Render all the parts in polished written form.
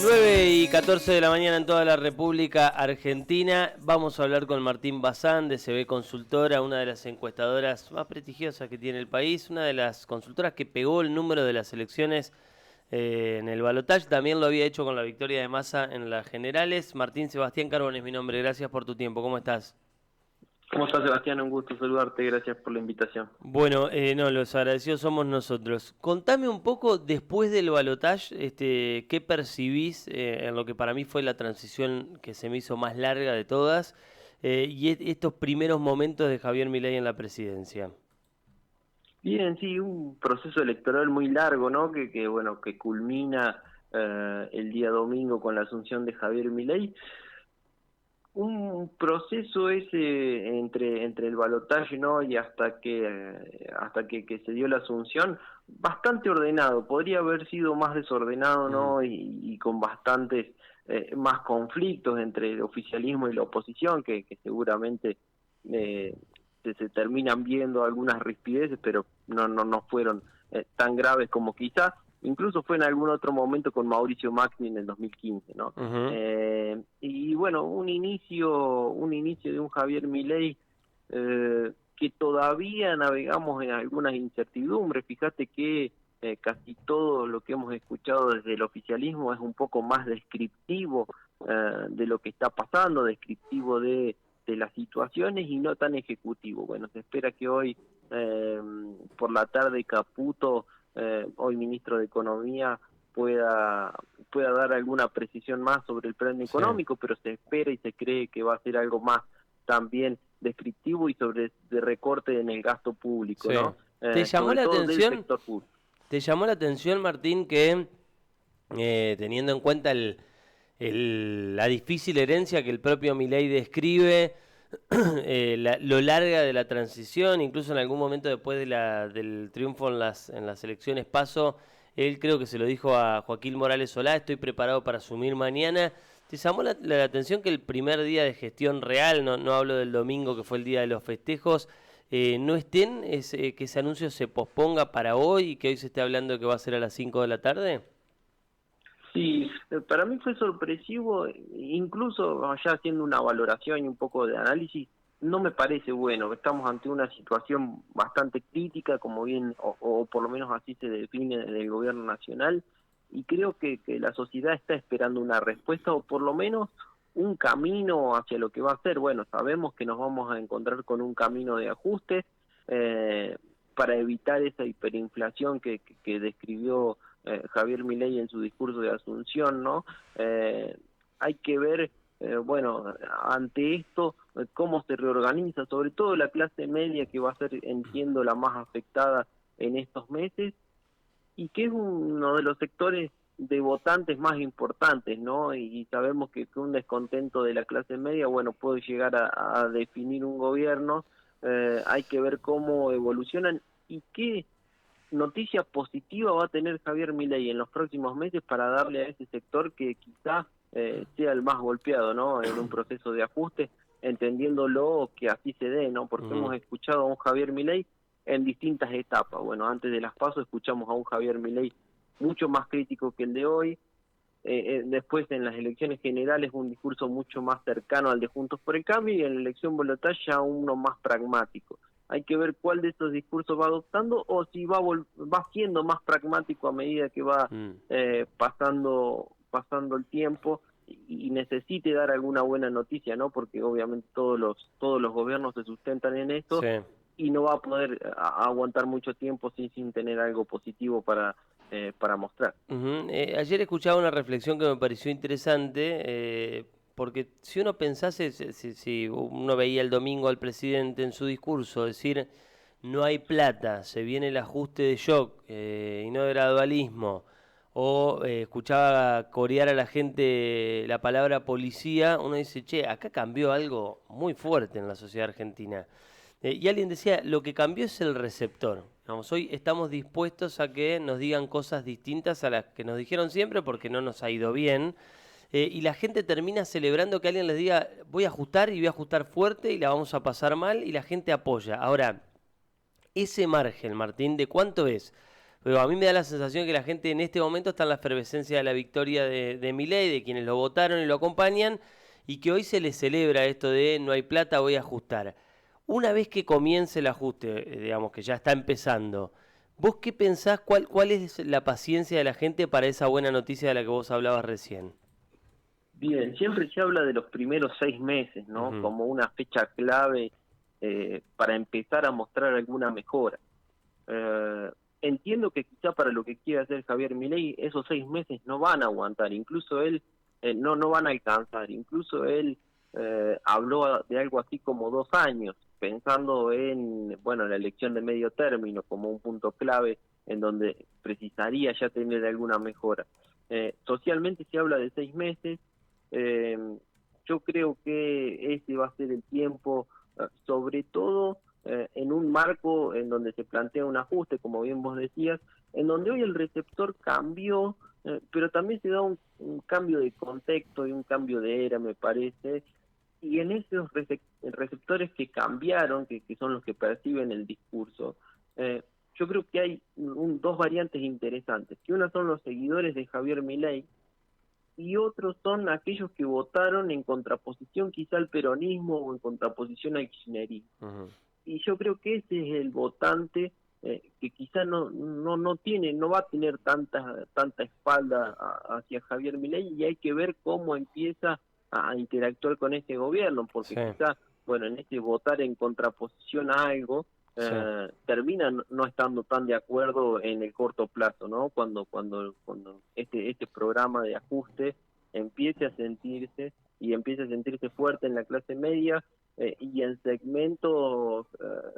9:14 de la mañana en toda la República Argentina. Vamos a hablar con Martín Bazán de CB Consultora, una de las encuestadoras más prestigiosas que tiene el país, una de las consultoras que pegó el número de las elecciones en el balotaje. También lo había hecho con la victoria de Massa en las generales. Martín Sebastián Carbón es mi nombre. Gracias por tu tiempo. ¿Cómo estás? ¿Cómo estás, Sebastián? Un gusto saludarte, gracias por la invitación. Bueno, no, los agradecidos somos nosotros. Contame un poco, después del balotaje, ¿qué percibís en lo que para mí fue la transición que se me hizo más larga de todas y estos primeros momentos de Javier Milei en la presidencia? Bien, sí, un proceso electoral muy largo, ¿no? Que culmina el día domingo con la asunción de Javier Milei. Un proceso ese entre el balotaje, ¿no? Y hasta que se dio la asunción, bastante ordenado. Podría haber sido más desordenado, ¿no? Y con bastantes más conflictos entre el oficialismo y la oposición, que seguramente se terminan viendo algunas rispideces, pero no fueron tan graves como quizás. Incluso fue en algún otro momento con Mauricio Macri en el 2015, ¿no? Uh-huh. Y bueno, un inicio de un Javier Milei que todavía navegamos en algunas incertidumbres. Fíjate que casi todo lo que hemos escuchado desde el oficialismo es un poco más descriptivo de lo que está pasando, descriptivo de las situaciones y no tan ejecutivo. Bueno, se espera que hoy por la tarde Caputo, hoy ministro de Economía, pueda dar alguna precisión más sobre el plan económico, Sí. pero se espera y se cree que va a ser algo más también descriptivo y de recorte en el gasto público, Sí. ¿no? ¿Te llamó Sobre la todo del atención? sector público. ¿Te llamó la atención, Martín, que teniendo en cuenta la difícil herencia que el propio Milei describe, lo larga de la transición, incluso en algún momento después del triunfo en las elecciones PASO, él creo que se lo dijo a Joaquín Morales Solá: estoy preparado para asumir mañana? ¿Te llamó la atención que el primer día de gestión real, no hablo del domingo que fue el día de los festejos, no estén, que ese anuncio se posponga para hoy y que hoy se esté hablando de que va a ser a las 5 de la tarde? Sí, para mí fue sorpresivo, incluso ya haciendo una valoración y un poco de análisis, no me parece bueno. Estamos ante una situación bastante crítica, como bien, o por lo menos así se define desde el gobierno nacional, y creo que la sociedad está esperando una respuesta o por lo menos un camino hacia lo que va a ser. Bueno, sabemos que nos vamos a encontrar con un camino de ajuste eh, para evitar esa hiperinflación que describió Javier Milei en su discurso de Asunción, ¿no? Hay que ver, bueno, ante esto, cómo se reorganiza, sobre todo la clase media, que va a ser, entiendo, la más afectada en estos meses, y que es uno de los sectores de votantes más importantes, ¿no? Y sabemos que un descontento de la clase media, bueno, puede llegar a definir un gobierno. Hay que ver cómo evolucionan y qué noticia positiva va a tener Javier Milei en los próximos meses para darle a ese sector que quizás sea el más golpeado, ¿no? En un proceso de ajuste, entendiéndolo que así se dé, ¿no? Porque hemos Ujú. escuchado a un Javier Milei en distintas etapas. Bueno, antes de las PASO escuchamos a un Javier Milei mucho más crítico que el de hoy. Después, en las elecciones generales, un discurso mucho más cercano al de Juntos por el Cambio, y en la elección balotaje ya uno más pragmático. Hay que ver cuál de estos discursos va adoptando o si va siendo más pragmático a medida que va Mm. pasando el tiempo y necesite dar alguna buena noticia, ¿no? Porque obviamente todos los gobiernos se sustentan en esto Sí. y no va a poder aguantar mucho tiempo sin tener algo positivo para mostrar. Ujú. Ayer escuchaba una reflexión que me pareció interesante, porque si uno pensase, si uno veía el domingo al presidente en su discurso decir: no hay plata, se viene el ajuste de shock y no de gradualismo, o escuchaba corear a la gente la palabra policía, uno dice: che, acá cambió algo muy fuerte en la sociedad argentina. Y alguien decía: lo que cambió es el receptor. Vamos, hoy estamos dispuestos a que nos digan cosas distintas a las que nos dijeron siempre porque no nos ha ido bien. Y la gente termina celebrando que alguien les diga: voy a ajustar y voy a ajustar fuerte y la vamos a pasar mal, y la gente apoya. Ahora, ese margen, Martín, ¿de cuánto es? Pero a mí me da la sensación que la gente en este momento está en la efervescencia de la victoria de Milei, de quienes lo votaron y lo acompañan, y que hoy se le celebra esto de no hay plata, voy a ajustar. Una vez que comience el ajuste, digamos que ya está empezando, ¿vos qué pensás? ¿Cuál es la paciencia de la gente para esa buena noticia de la que vos hablabas recién? Bien, siempre se habla de los primeros 6 meses, ¿no? Ujú. Como una fecha clave para empezar a mostrar alguna mejora. Eh, Entiendo que quizá para lo que quiere hacer Javier Milei, esos 6 meses no van a aguantar, incluso él no van a alcanzar, incluso él habló de algo así como 2 años, pensando en, bueno, la elección de medio término como un punto clave en donde precisaría ya tener alguna mejora. Socialmente se habla de 6 meses. eh, yo creo que ese va a ser el tiempo, sobre todo en un marco en donde se plantea un ajuste, como bien vos decías, en donde hoy el receptor cambió, pero también se da un cambio de contexto y un cambio de era, me parece, y en esos receptores que cambiaron, que son los que perciben el discurso, yo creo que hay dos variantes interesantes, que una son los seguidores de Javier Milei, y otros son aquellos que votaron en contraposición quizá al peronismo o en contraposición al kirchnerismo. Ujú. Y yo creo que ese es el votante que quizá no va a tener tanta espalda hacia Javier Milei, y hay que ver cómo empieza a interactuar con este gobierno, porque Sí, quizá, bueno, en este votar en contraposición a algo, sí. termina no estando tan de acuerdo en el corto plazo, ¿no? Cuando este programa de ajuste empiece a sentirse y empiece a sentirse fuerte en la clase media, y en segmentos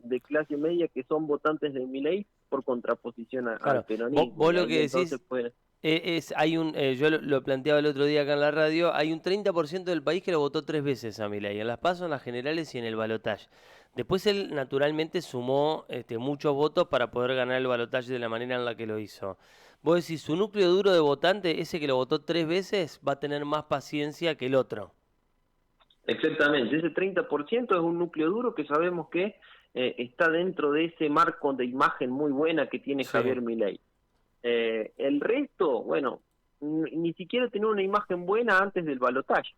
de clase media que son votantes de Milei por contraposición al Claro, vos, peronismo. vos Y lo ahí que entonces, decís pues, hay yo lo planteaba el otro día acá en la radio, hay un 30% del país que lo votó 3 veces a Milei, en las PASO, en las generales y en el balotaje. Después él naturalmente sumó muchos votos para poder ganar el balotaje de la manera en la que lo hizo. Vos decís, su núcleo duro de votante, ese que lo votó 3 veces, va a tener más paciencia que el otro. exactamente, ese 30% es un núcleo duro que sabemos que está dentro de ese marco de imagen muy buena que tiene Sí. Javier Milei. El resto, bueno, ni siquiera tenía una imagen buena antes del balotaje.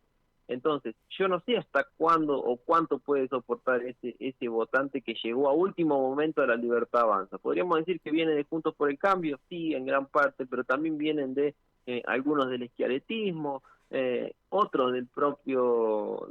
Entonces, yo no sé hasta cuándo o cuánto puede soportar ese votante que llegó a último momento a la Libertad Avanza. Podríamos decir que viene de Juntos por el Cambio, sí, en gran parte, pero también vienen de algunos del eschiaretismo, otros del propio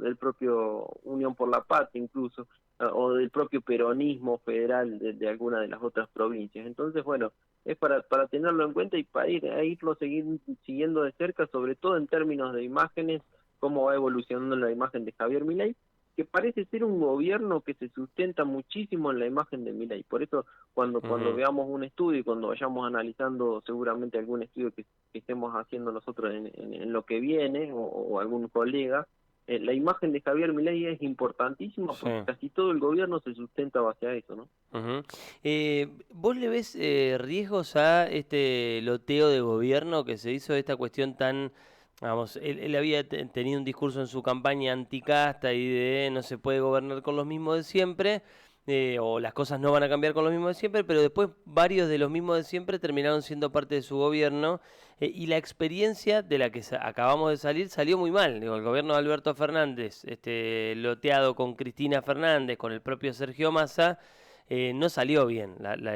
Unión por la Paz incluso, o del propio peronismo federal de alguna de las otras provincias. Entonces, bueno, es para tenerlo en cuenta y para irlo siguiendo de cerca, sobre todo en términos de imágenes, cómo va evolucionando la imagen de Javier Milei, que parece ser un gobierno que se sustenta muchísimo en la imagen de Milei. Por eso, cuando Ujú. veamos un estudio y cuando vayamos analizando seguramente algún estudio que estemos haciendo nosotros en lo que viene, o algún colega, la imagen de Javier Milei es importantísima Sí. porque casi todo el gobierno se sustenta base a eso, ¿no? Ujú. ¿Vos le ves riesgos a este loteo de gobierno que se hizo de esta cuestión tan, vamos, él había tenido un discurso en su campaña anticasta y de no se puede gobernar con los mismos de siempre, o las cosas no van a cambiar con los mismos de siempre, pero después varios de los mismos de siempre terminaron siendo parte de su gobierno, y la experiencia de la que acabamos de salir salió muy mal. Digo, el gobierno de Alberto Fernández, loteado con Cristina Fernández, con el propio Sergio Massa, no salió bien.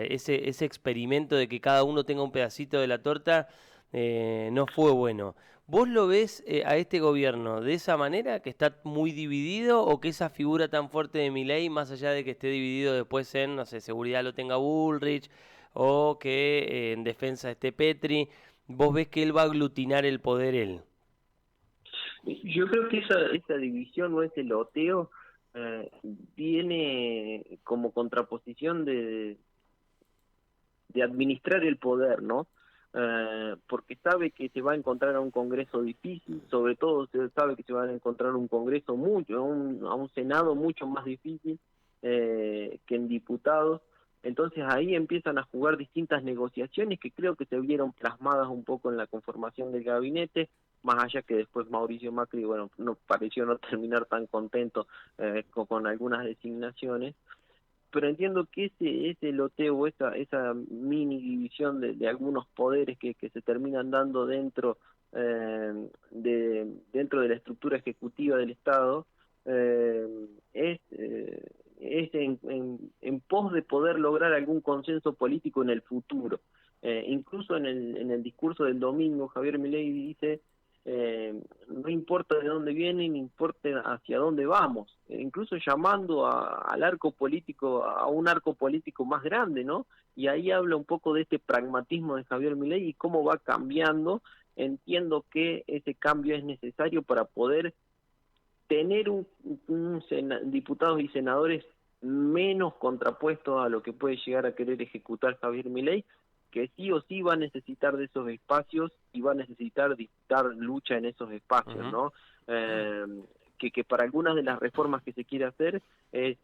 Ese experimento de que cada uno tenga un pedacito de la torta no fue bueno. ¿Vos lo ves a este gobierno de esa manera, que está muy dividido, o que esa figura tan fuerte de Milei, más allá de que esté dividido después en, no sé, seguridad lo tenga Bullrich, o que en defensa esté Petri, vos ves que él va a aglutinar el poder él? Yo creo que esa división o ese loteo viene como contraposición de administrar el poder, ¿no? Porque sabe que se va a encontrar a un Congreso difícil, sobre todo se sabe que se va a encontrar un Congreso a un Senado mucho más difícil que en diputados. Entonces ahí empiezan a jugar distintas negociaciones que creo que se vieron plasmadas un poco en la conformación del gabinete, más allá que después Mauricio Macri, bueno, no pareció no terminar tan contento con algunas designaciones. pero entiendo que ese loteo, esa mini división de algunos poderes que se terminan dando dentro de la estructura ejecutiva del Estado, eh, es en pos de poder lograr algún consenso político en el futuro. Incluso en el discurso del domingo, Javier Milei dice, no importa de dónde vienen, importa hacia dónde vamos, incluso llamando al arco político, a un arco político más grande, ¿no? Y ahí habla un poco de este pragmatismo de Javier Milei y cómo va cambiando. Entiendo que ese cambio es necesario para poder tener diputados y senadores menos contrapuestos a lo que puede llegar a querer ejecutar Javier Milei, que sí o sí va a necesitar de esos espacios y va a necesitar dictar lucha en esos espacios, Ujú. ¿no? Que para algunas de las reformas que se quiere hacer es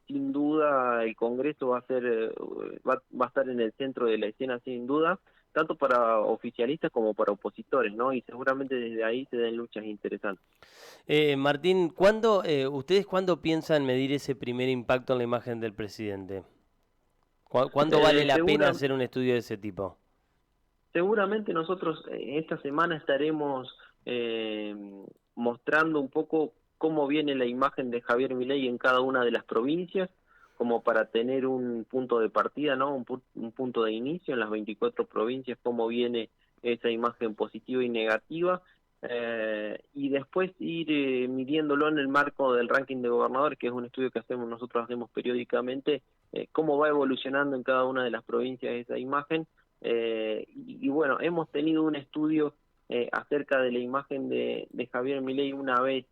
sin duda el Congreso va a estar en el centro de la escena sin duda, tanto para oficialistas como para opositores, ¿no? Y seguramente desde ahí se den luchas interesantes. Martín, ¿ustedes cuándo piensan medir ese primer impacto en la imagen del presidente? ¿Cuándo vale la pena Segura, hacer un estudio de ese tipo? Seguramente nosotros esta semana estaremos mostrando un poco cómo viene la imagen de Javier Milei en cada una de las provincias, como para tener un punto de partida, ¿no? Un punto de inicio en las 24 provincias, cómo viene esa imagen positiva y negativa, y después ir midiéndolo en el marco del ranking de gobernadores, que es un estudio que nosotros hacemos periódicamente, cómo va evolucionando en cada una de las provincias esa imagen. Y bueno, hemos tenido un estudio acerca de la imagen de Javier Milei una vez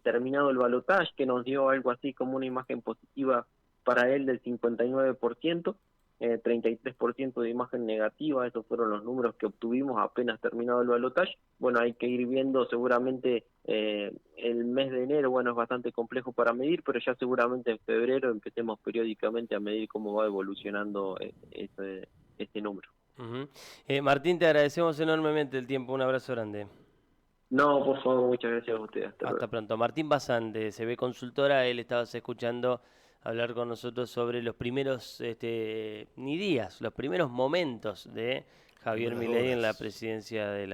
terminado el balotaje, que nos dio algo así como una imagen positiva para él del 59%, 33% de imagen negativa. Esos fueron los números que obtuvimos apenas terminado el balotaje. Bueno, hay que ir viendo seguramente el mes de enero. Bueno, es bastante complejo para medir, pero ya seguramente en febrero empecemos periódicamente a medir cómo va evolucionando este número. Ujú. Martín, te agradecemos enormemente el tiempo. Un abrazo grande. No, por favor, muchas gracias a ustedes. Hasta Hasta luego. pronto. Martín Bazán de CB Consultora, él estabas escuchando hablar con nosotros sobre los primeros, ni días, los primeros momentos de Javier Primeras Milei en la horas. presidencia de la